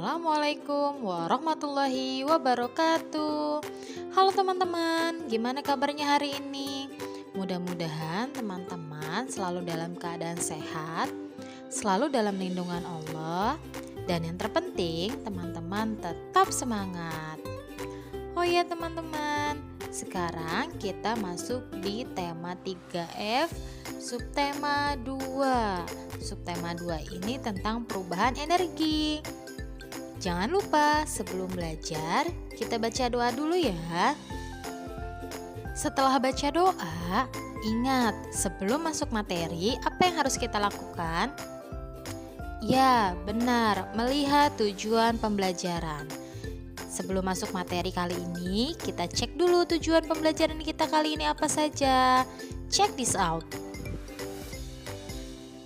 Assalamualaikum warahmatullahi wabarakatuh. Halo teman-teman, gimana kabarnya hari ini? Mudah-mudahan teman-teman selalu dalam keadaan sehat, selalu dalam lindungan Allah, dan yang terpenting teman-teman tetap semangat. Oh ya teman-teman, sekarang kita masuk di tema 3F, subtema 2. Subtema 2 ini tentang perubahan energi. Jangan lupa sebelum belajar kita baca doa dulu ya. Setelah baca doa, ingat sebelum masuk materi apa yang harus kita lakukan? Ya, benar, melihat tujuan pembelajaran. Sebelum masuk materi kali ini, kita cek dulu tujuan pembelajaran kita kali ini apa saja. Check this out.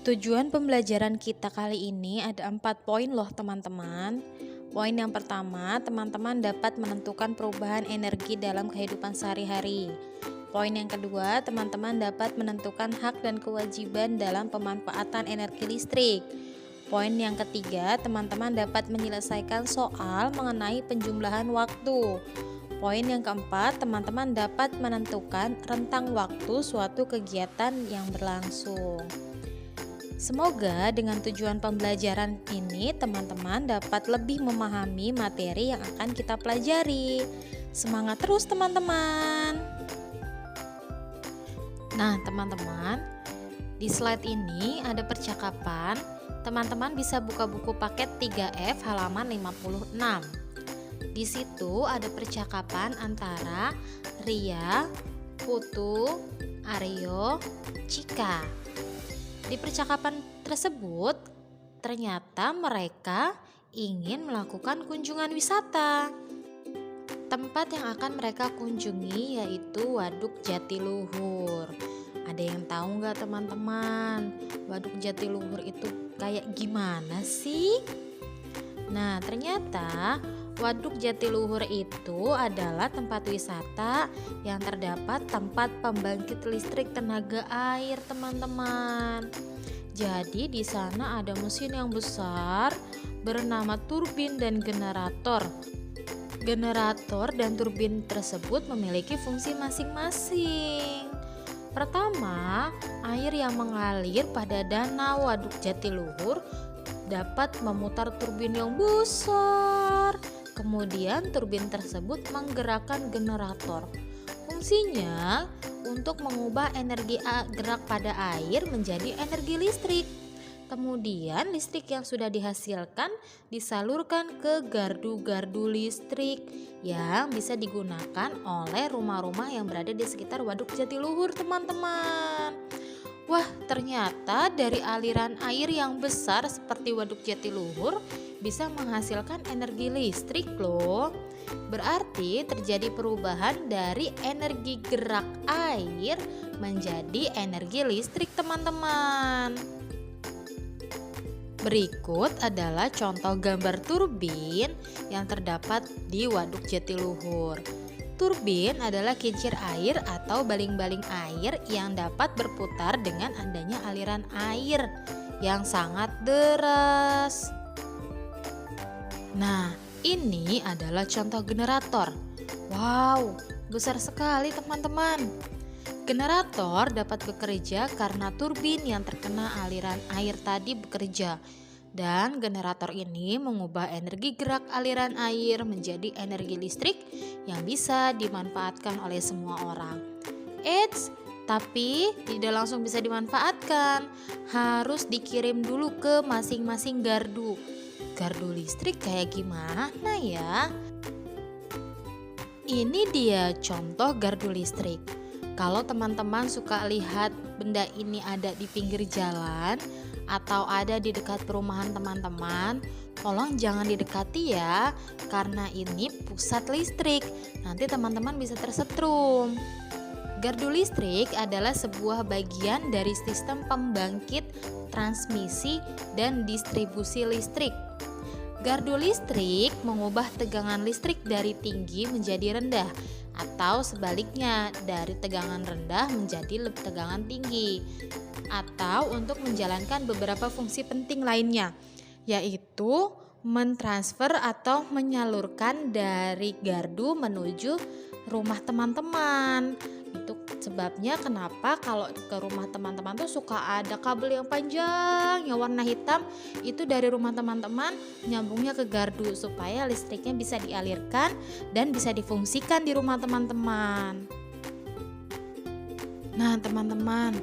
Tujuan pembelajaran kita kali ini ada 4 poin loh teman-teman. Poin yang pertama, teman-teman dapat menentukan perubahan energi dalam kehidupan sehari-hari. Poin yang kedua, teman-teman dapat menentukan hak dan kewajiban dalam pemanfaatan energi listrik. Poin yang ketiga, teman-teman dapat menyelesaikan soal mengenai penjumlahan waktu. Poin yang keempat, teman-teman dapat menentukan rentang waktu suatu kegiatan yang berlangsung. Semoga dengan tujuan pembelajaran ini teman-teman dapat lebih memahami materi yang akan kita pelajari. Semangat terus teman-teman. Nah teman-teman, di slide ini ada percakapan. Teman-teman bisa buka buku paket 3F halaman 56. Di situ ada percakapan antara Ria, Putu, Aryo, Cika. Di percakapan tersebut, ternyata mereka ingin melakukan kunjungan wisata. Tempat yang akan mereka kunjungi yaitu Waduk Jatiluhur. Ada yang tahu nggak teman-teman? Waduk Jatiluhur itu kayak gimana sih? Nah, ternyata Waduk Jatiluhur itu adalah tempat wisata yang terdapat tempat pembangkit listrik tenaga air, teman-teman. Jadi di sana ada mesin yang besar bernama turbin dan generator. Generator dan turbin tersebut memiliki fungsi masing-masing. Pertama, air yang mengalir pada danau Waduk Jatiluhur dapat memutar turbin yang besar. Kemudian turbin tersebut menggerakkan generator. Fungsinya untuk mengubah energi gerak pada air menjadi energi listrik. Kemudian listrik yang sudah dihasilkan disalurkan ke gardu-gardu listrik yang bisa digunakan oleh rumah-rumah yang berada di sekitar Waduk Jatiluhur, teman-teman. Wah, ternyata dari aliran air yang besar seperti Waduk Jatiluhur bisa menghasilkan energi listrik loh. Berarti terjadi perubahan dari energi gerak air menjadi energi listrik, teman-teman. Berikut adalah contoh gambar turbin yang terdapat di Waduk Jatiluhur. Turbin adalah kincir air atau baling-baling air yang dapat berputar dengan adanya aliran air yang sangat deras. Nah, ini adalah contoh generator. Wow, besar sekali teman-teman. Generator dapat bekerja karena turbin yang terkena aliran air tadi bekerja. Dan generator ini mengubah energi gerak aliran air menjadi energi listrik yang bisa dimanfaatkan oleh semua orang. Eits, tapi tidak langsung bisa dimanfaatkan. Harus dikirim dulu ke masing-masing gardu. Gardu listrik kayak gimana ya? Ini dia contoh gardu listrik. Kalau teman-teman suka lihat benda ini ada di pinggir jalan atau ada di dekat perumahan teman-teman, tolong jangan didekati ya, karena ini pusat listrik. Nanti teman-teman bisa tersetrum. Gardu listrik adalah sebuah bagian dari sistem pembangkit, transmisi, dan distribusi listrik. Gardu listrik mengubah tegangan listrik dari tinggi menjadi rendah atau sebaliknya dari tegangan rendah menjadi tegangan tinggi, atau untuk menjalankan beberapa fungsi penting lainnya, yaitu mentransfer atau menyalurkan dari gardu menuju rumah teman-teman. Itu sebabnya kenapa kalau ke rumah teman-teman tuh suka ada kabel yang panjang yang warna hitam, itu dari rumah teman-teman nyambungnya ke gardu supaya listriknya bisa dialirkan dan bisa difungsikan di rumah teman-teman. Nah, teman-teman,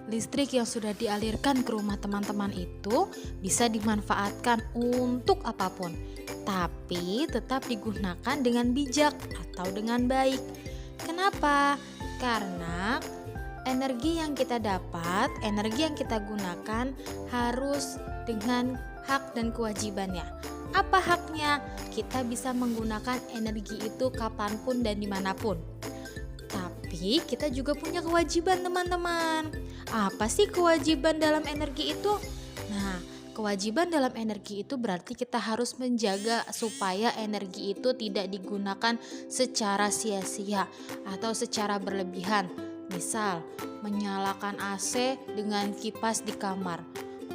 listrik yang sudah dialirkan ke rumah teman-teman itu bisa dimanfaatkan untuk apapun, tapi tetap digunakan dengan bijak atau dengan baik. Kenapa? Karena energi yang kita dapat, energi yang kita gunakan harus dengan hak dan kewajibannya. Apa haknya? Kita bisa menggunakan energi itu kapanpun dan dimanapun. Tapi kita juga punya kewajiban, teman-teman. Apa sih kewajiban dalam energi itu? Nah, kewajiban dalam energi itu berarti kita harus menjaga supaya energi itu tidak digunakan secara sia-sia atau secara berlebihan. Misal, menyalakan AC dengan kipas di kamar,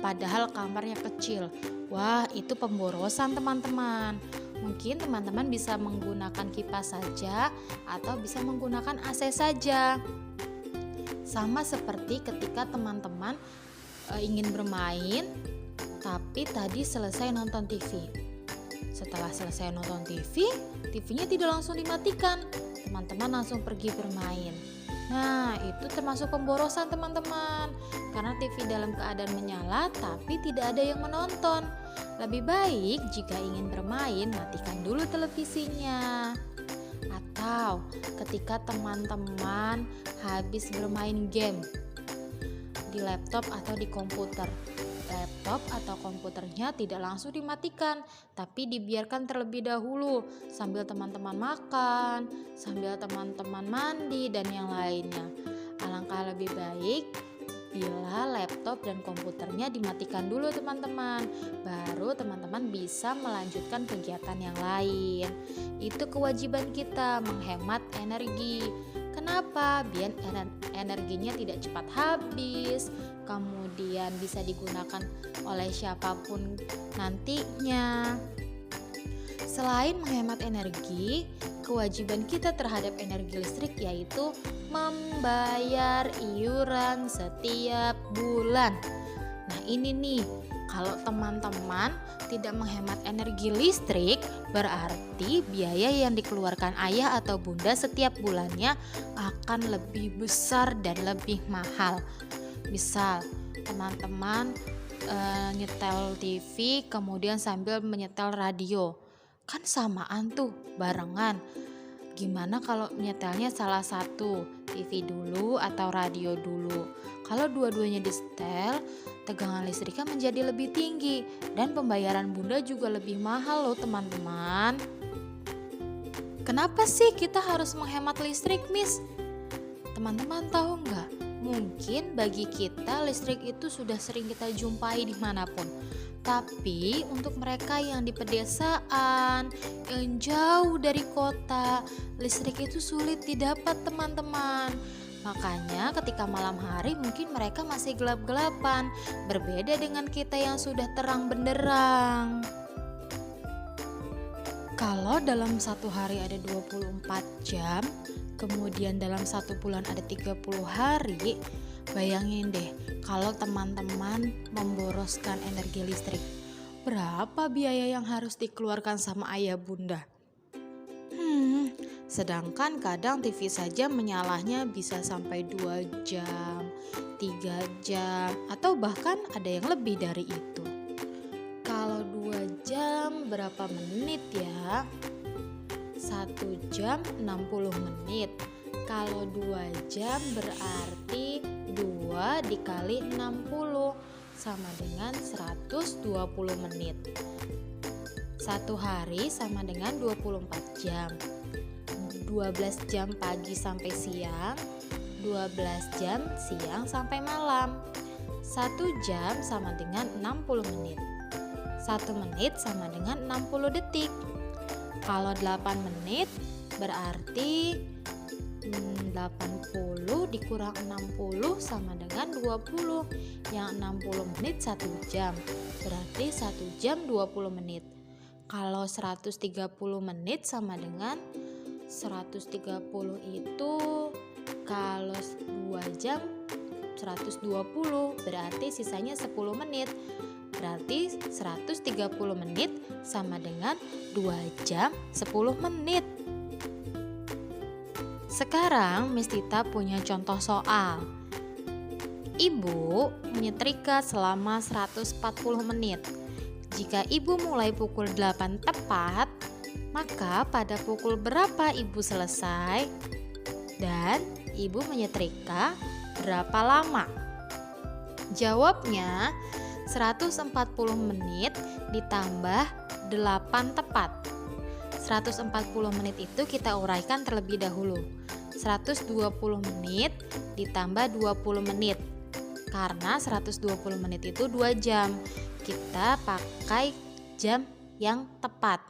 padahal kamarnya kecil. Wah, itu pemborosan, teman-teman. Mungkin teman-teman bisa menggunakan kipas saja atau bisa menggunakan AC saja. Sama seperti ketika teman-teman ingin bermain tapi tadi selesai nonton TV. Setelah selesai nonton TV, TV-nya tidak langsung dimatikan. Teman-teman langsung pergi bermain. Nah, itu termasuk pemborosan, teman-teman. Karena TV dalam keadaan menyala tapi tidak ada yang menonton. Lebih baik jika ingin bermain, matikan dulu televisinya. Atau ketika teman-teman habis bermain game di laptop atau di komputer, laptop atau komputernya tidak langsung dimatikan, tapi dibiarkan terlebih dahulu sambil teman-teman makan, sambil teman-teman mandi dan yang lainnya. Alangkah lebih baik bila laptop dan komputernya dimatikan dulu, teman-teman. Baru teman-teman bisa melanjutkan kegiatan yang lain. Itu kewajiban kita, menghemat energi. Kenapa? Biar energinya tidak cepat habis, kemudian bisa digunakan oleh siapapun nantinya. Selain menghemat energi, kewajiban kita terhadap energi listrik yaitu membayar iuran setiap bulan. Nah, ini nih, kalau teman-teman tidak menghemat energi listrik, berarti biaya yang dikeluarkan ayah atau bunda setiap bulannya akan lebih besar dan lebih mahal. Misal, teman-teman nyetel TV kemudian sambil menyetel radio, kan samaan tuh, barengan. Gimana kalau nyetelnya salah satu, TV dulu atau radio dulu? Kalau dua-duanya disetel, tegangan listriknya menjadi lebih tinggi dan pembayaran bunda juga lebih mahal loh, teman-teman. Kenapa sih kita harus menghemat listrik, Miss? Teman-teman tahu nggak? Mungkin bagi kita listrik itu sudah sering kita jumpai dimanapun. Tapi untuk mereka yang di pedesaan, yang jauh dari kota, listrik itu sulit didapat, teman-teman. Makanya ketika malam hari mungkin mereka masih gelap-gelapan, berbeda dengan kita yang sudah terang benderang. Kalau dalam satu hari ada 24 jam, kemudian dalam satu bulan ada 30 hari, bayangin deh kalau teman-teman memboroskan energi listrik, berapa biaya yang harus dikeluarkan sama ayah bunda? Sedangkan kadang TV saja menyalahnya bisa sampai 2 jam, 3 jam, atau bahkan ada yang lebih dari itu. Kalau 2 jam berapa menit ya? 1 jam 60 menit. Kalau 2 jam berarti 2 dikali 60 sama dengan 120 menit. Satu hari sama dengan 24 jam. 12 jam pagi sampai siang, 12 jam siang sampai malam. 1 jam sama dengan 60 menit. 1 menit sama dengan 60 detik. Kalau 8 menit berarti 80 dikurang 60 sama dengan 20. Yang 60 menit 1 jam. Berarti 1 jam 20 menit. Kalau 130 menit sama dengan 130 itu kalau 2 jam 120, berarti sisanya 10 menit. Berarti 130 menit sama dengan 2 jam 10 menit. Sekarang Miss Tita punya contoh soal. Ibu menyetrika selama 140 menit. Jika ibu mulai pukul 8 tepat, maka pada pukul berapa ibu selesai? Dan ibu menyetrika berapa lama? Jawabnya 140 menit ditambah 8 tepat. 140 menit itu kita uraikan terlebih dahulu. 120 menit ditambah 20 menit. Karena 120 menit itu 2 jam. Kita pakai jam yang tepat.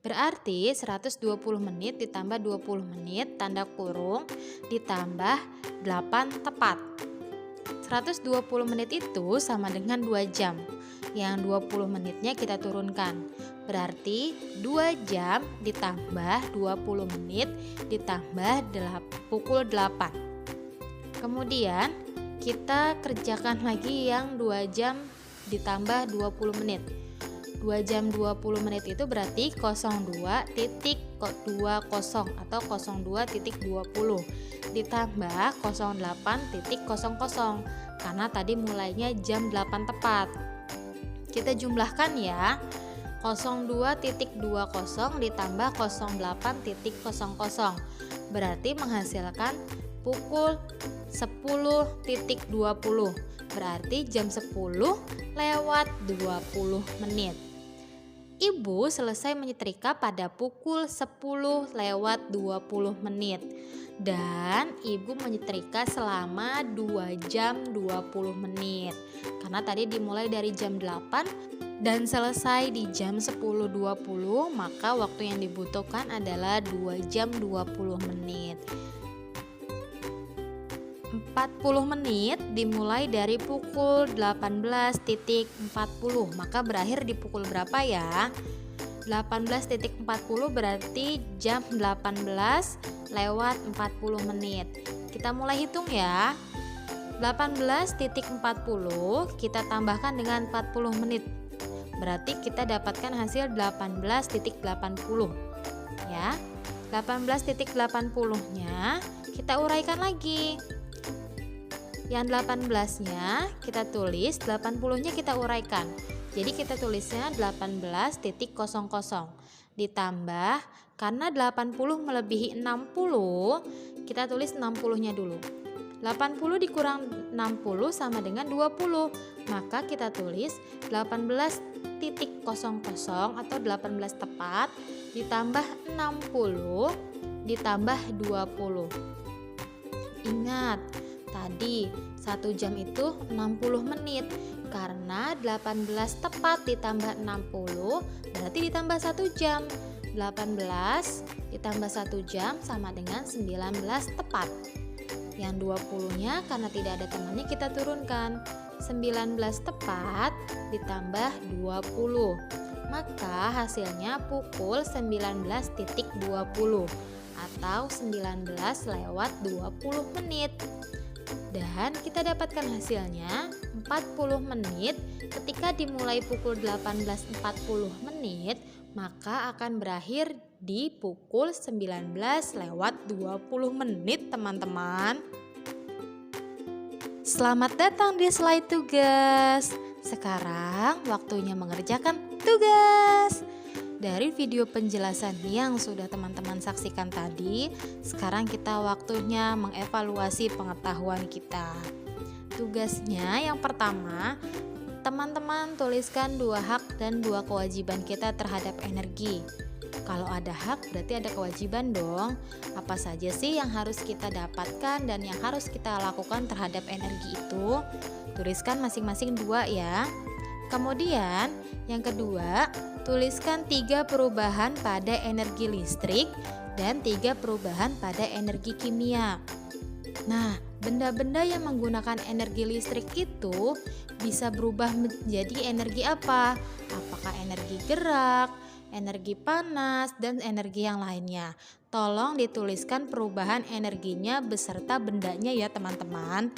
Berarti 120 menit ditambah 20 menit tanda kurung ditambah 8 tepat. 120 menit itu sama dengan 2 jam. Yang 20 menitnya kita turunkan. Berarti 2 jam ditambah 20 menit ditambah pukul 8. Kemudian kita kerjakan lagi yang 2 jam ditambah 20 menit. 2 jam 20 menit itu berarti 02.20 atau 02.20 ditambah 08.00 karena tadi mulainya jam 8 tepat. Kita jumlahkan ya. 02.20 ditambah 08.00 berarti menghasilkan pukul 10.20. Berarti jam 10 lewat 20 menit. Ibu selesai menyetrika pada pukul 10 lewat 20 menit. Dan ibu menyetrika selama 2 jam 20 menit. Karena tadi dimulai dari jam 8 dan selesai di jam 10.20, maka waktu yang dibutuhkan adalah 2 jam 20 menit. 40 menit dimulai dari pukul 18.40, maka berakhir di pukul berapa ya? 18.40 berarti jam 18 lewat 40 menit. Kita mulai hitung ya. 18.40 kita tambahkan dengan 40 menit. Berarti kita dapatkan hasil 18.80 ya. 18.80-nya kita uraikan lagi. Yang 18-nya kita tulis, 80-nya kita uraikan. Jadi kita tulisnya 18.00 ditambah karena 80 melebihi 60, kita tulis 60-nya dulu. 80 dikurang 60 sama dengan 20. Maka kita tulis 18.00 atau 18 tepat ditambah 60 ditambah 20. Ingat, tadi 1 jam itu 60 menit. Karena 18 tepat ditambah 60 berarti ditambah 1 jam. 18 ditambah 1 jam sama dengan 19 tepat. Yang 20-nya karena tidak ada temannya kita turunkan. 19 tepat ditambah 20. Maka hasilnya pukul 19.20 atau 19 lewat 20 menit. Dan kita dapatkan hasilnya 40 menit. Ketika dimulai pukul 18.40 menit, maka akan berakhir di pukul 19 lewat 20 menit teman-teman. Selamat datang di slide tugas. Sekarang waktunya mengerjakan tugas. Dari video penjelasan yang sudah teman-teman saksikan tadi, sekarang kita waktunya mengevaluasi pengetahuan kita. Tugasnya yang pertama, teman-teman tuliskan 2 hak dan 2 kewajiban kita terhadap energi. Kalau ada hak berarti ada kewajiban dong. Apa saja sih yang harus kita dapatkan dan yang harus kita lakukan terhadap energi itu? Tuliskan masing-masing 2 ya. Kemudian yang kedua, tuliskan 3 perubahan pada energi listrik dan 3 perubahan pada energi kimia. Nah, benda-benda yang menggunakan energi listrik itu bisa berubah menjadi energi apa? Apakah energi gerak, energi panas, dan energi yang lainnya. Tolong dituliskan perubahan energinya beserta bendanya ya teman-teman.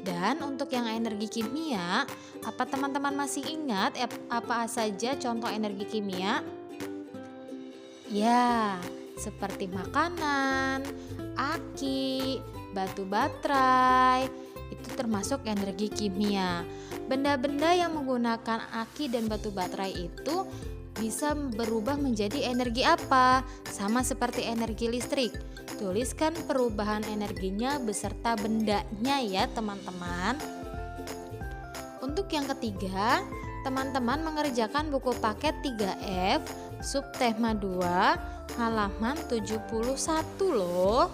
Dan untuk yang energi kimia, apa teman-teman masih ingat apa saja contoh energi kimia? Ya, seperti makanan, aki, batu baterai, itu termasuk energi kimia. Benda-benda yang menggunakan aki dan batu baterai itu bisa berubah menjadi energi apa? Sama seperti energi listrik. Tuliskan perubahan energinya beserta bendanya ya teman-teman. Untuk yang ketiga, teman-teman mengerjakan buku paket 3F subtema 2 halaman 71 loh.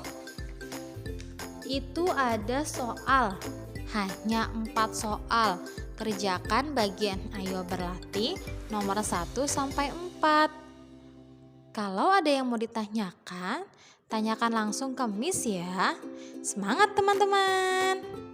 Itu ada soal, hanya 4 soal. Kerjakan bagian ayo berlatih nomor 1 sampai 4. Kalau ada yang mau ditanyakan, tanyakan langsung ke Miss ya. Semangat teman-teman.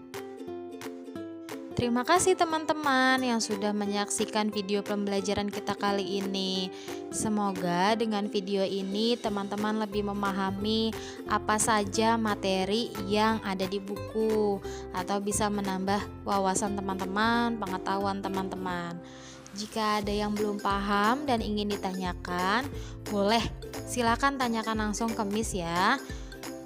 Terima kasih teman-teman yang sudah menyaksikan video pembelajaran kita kali ini. Semoga dengan video ini teman-teman lebih memahami apa saja materi yang ada di buku atau bisa menambah wawasan teman-teman, pengetahuan teman-teman. Jika ada yang belum paham dan ingin ditanyakan, boleh silakan tanyakan langsung ke Miss ya.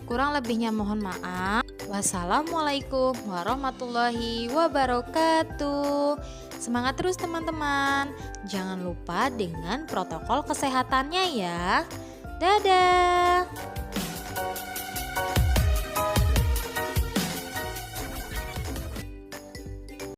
Kurang lebihnya mohon maaf. Wassalamualaikum warahmatullahi wabarakatuh. Semangat terus teman-teman. Jangan lupa dengan protokol kesehatannya ya. Dadah.